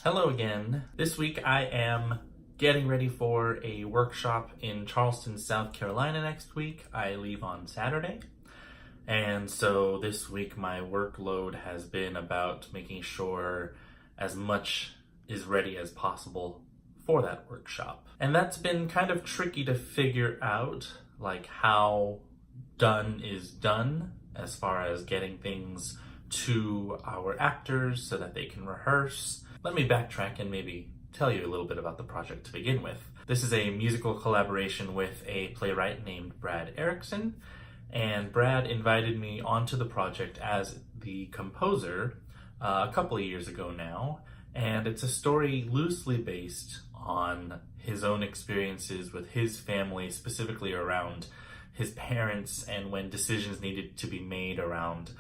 Hello again. This week I am getting ready for a workshop in Charleston, South Carolina next week. I leave on Saturday. And so this week my workload has been about making sure as much is ready as possible for that workshop. And that's been kind of tricky to figure out, like how done is done as far as getting things to our actors so that they can rehearse. Let me backtrack and maybe tell you a little bit about the project to begin with. This is a musical collaboration with a playwright named Brad Erickson, and Brad invited me onto the project as the composer a couple of years ago now, and it's a story loosely based on his own experiences with his family, specifically around his parents and when decisions needed to be made around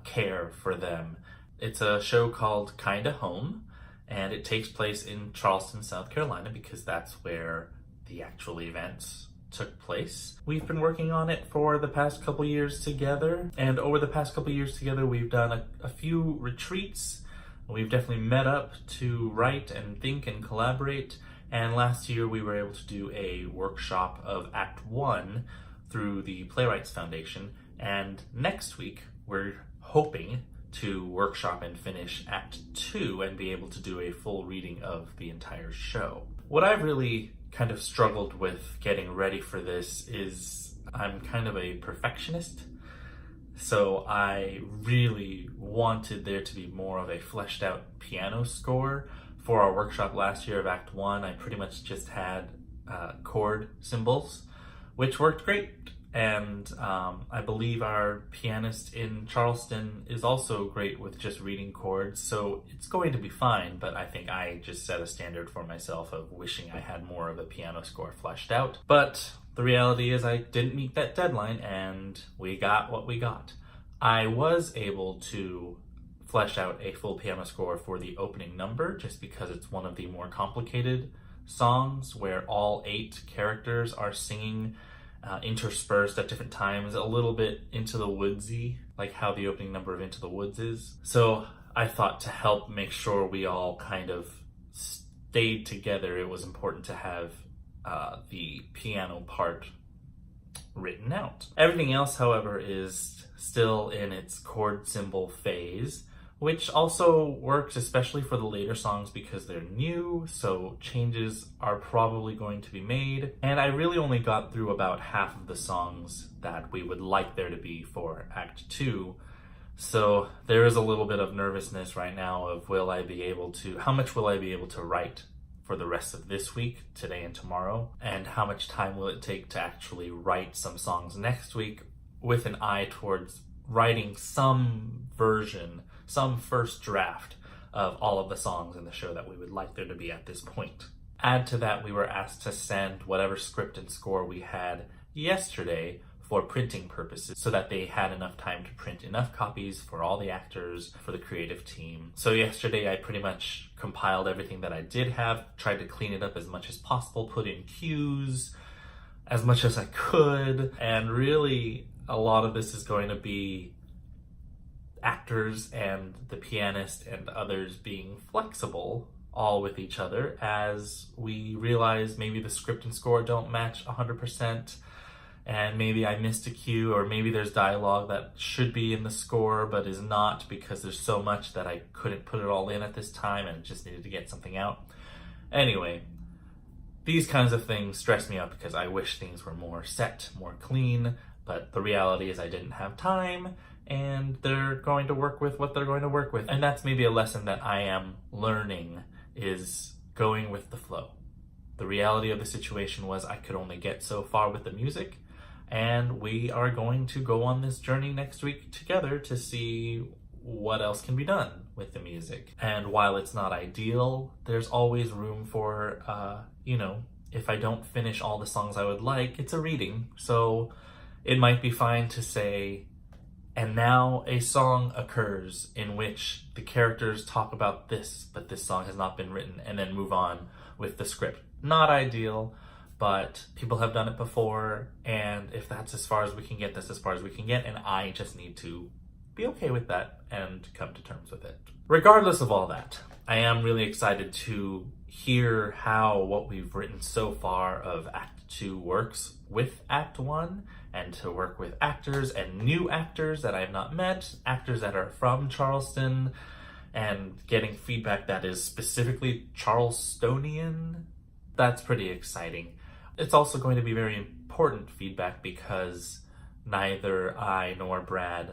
care for them. It's a show called Kinda Home, and it takes place in Charleston, South Carolina, because that's where the actual events took place. We've been working on it for the past couple years together, and over the past couple years together we've done a few retreats. We've definitely met up to write and think and collaborate, and last year we were able to do a workshop of Act 1 through the Playwright Foundation, and next week we're hoping to workshop and finish Act 2 and be able to do a full reading of the entire show. What I've really kind of struggled with getting ready for this is I'm kind of a perfectionist, so I really wanted there to be more of a fleshed out piano score. For our workshop last year of Act 1, I pretty much just had chord symbols, which worked great. And I believe our pianist in Charleston is also great with just reading chords, so it's going to be fine, but I think I just set a standard for myself of wishing I had more of a piano score fleshed out. But the reality is I didn't meet that deadline, and we got what we got. I was able to flesh out a full piano score for the opening number, just because it's one of the more complicated songs where all 8 characters are singing interspersed at different times, a little bit Into the Woodsy, like how the opening number of Into the Woods is. So I thought to help make sure we all kind of stayed together, it was important to have the piano part written out. Everything else, however, is still in its chord symbol phase, which also works especially for the later songs because they're new, so changes are probably going to be made. And I really only got through about half of the songs that we would like there to be for Act 2. So there is a little bit of nervousness right now of how much will I be able to write for the rest of this week, today and tomorrow, and how much time will it take to actually write some songs next week with an eye towards writing some version, some first draft of all of the songs in the show that we would like there to be at this point. Add to that, we were asked to send whatever script and score we had yesterday for printing purposes so that they had enough time to print enough copies for all the actors, for the creative team. So yesterday I pretty much compiled everything that I did have, tried to clean it up as much as possible, put in cues as much as I could, and really a lot of this is going to be actors and the pianist and others being flexible all with each other as we realize maybe the script and score don't match 100%, and maybe I missed a cue, or maybe there's dialogue that should be in the score but is not because there's so much that I couldn't put it all in at this time and just needed to get something out. Anyway, these kinds of things stress me out because I wish things were more set, more clean, but the reality is I didn't have time, and they're going to work with what they're going to work with. And that's maybe a lesson that I am learning, is going with the flow. The reality of the situation was I could only get so far with the music, and we are going to go on this journey next week together to see what else can be done with the music. And while it's not ideal, there's always room for, if I don't finish all the songs I would like, it's a reading. So it might be fine to say, and now a song occurs in which the characters talk about this, but this song has not been written, and then move on with the script. Not ideal, but people have done it before, and if that's as far as we can get, that's as far as we can get, and I just need to be okay with that and come to terms with it. Regardless of all that, I am really excited to hear how what we've written so far of Act 2 works with Act 1, and to work with actors and new actors that I have not met, actors that are from Charleston, and getting feedback that is specifically Charlestonian. That's pretty exciting. It's also going to be very important feedback because neither I nor Brad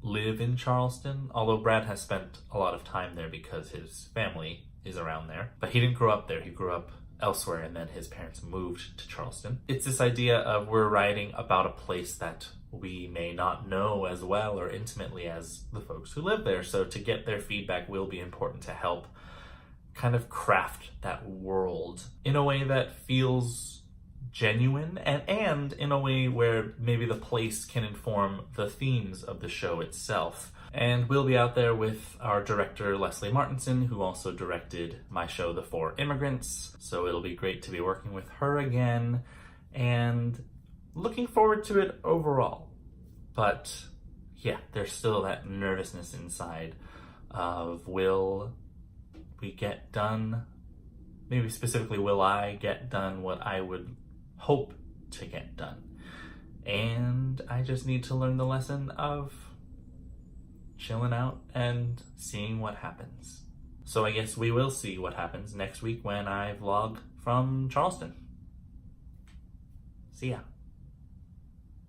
live in Charleston, although Brad has spent a lot of time there because his family is around there. But he didn't grow up there, he grew up elsewhere, and then his parents moved to Charleston. It's this idea of we're writing about a place that we may not know as well or intimately as the folks who live there, so to get their feedback will be important to help kind of craft that world in a way that feels genuine and in a way where maybe the place can inform the themes of the show itself. And we'll be out there with our director, Leslie Martinson, who also directed my show, The Four Immigrants. So it'll be great to be working with her again and looking forward to it overall. But yeah, there's still that nervousness inside of will we get done? Maybe specifically, will I get done what I would hope to get done? And I just need to learn the lesson of chilling out and seeing what happens. So I guess we will see what happens next week when I vlog from Charleston. See ya.